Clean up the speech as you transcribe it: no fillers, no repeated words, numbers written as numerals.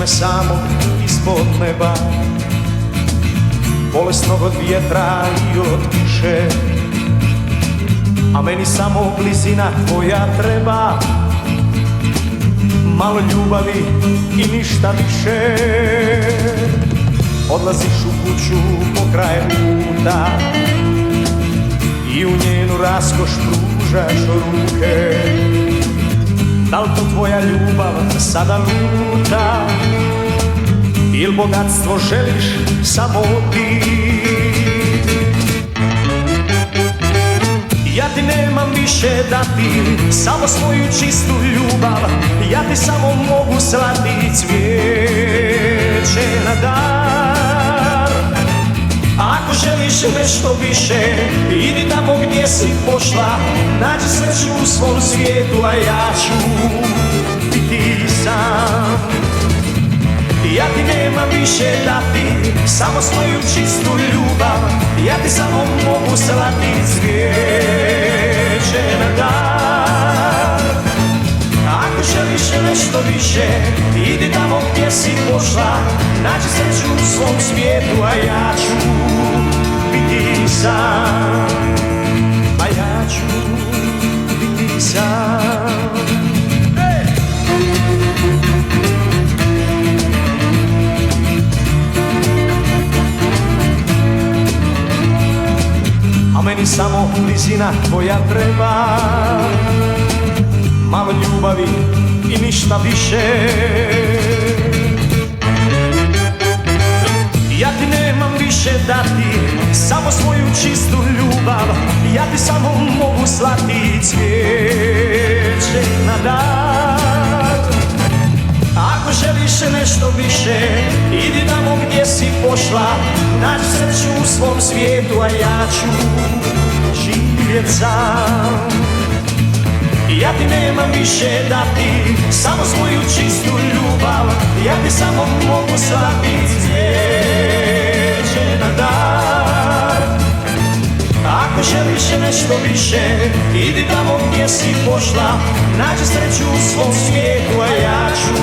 samog ispod neba, bolesnog od vjetra i od kiše, a meni samo blizina tvoja treba, malo ljubavi i ništa više. Odlaziš u kuću pokraj puta i u njenu raskoš pružaš ruke. Da li to tvoja ljubav sada luta, il bogatstvo želiš samo ti? Ja ti nemam više dati, samo svoju čistu ljubav. Ja ti samo mogu slati cvijeće na dar. Ako želiš nešto više, idi tamo gdje si pošla, nađi sreću u svom svijetu, a ja ću biti sam. Ja ti nemam više dati, samo svoju čistu ljubav. Ja ti samo mogu slati cvijeće na dar. Ako želiš nešto više, idi tamo gdje si pošla, nađi sreću u svom svijetu, a ja ću biti sam. A ja ću biti sam. A meni samo blizina tvoja treba, malo ljubavi i ništa više. Ja ti nemam više dati, samo svoju čistu ljubav. Ja ti samo mogu slati cvijeće na dar. Ako želiš nešto više, idi tamo gdje si pošla, nađi sreću u svom svijetu, a ja ću živjet sam. Ja ti nemam više dati, samo svoju čistu ljubav. Ja ti samo mogu slati cvijeće na dar. Ako želiš nešto više, idi tamo gdje si pošla, nađi sreću u svom svijetu, a ja ću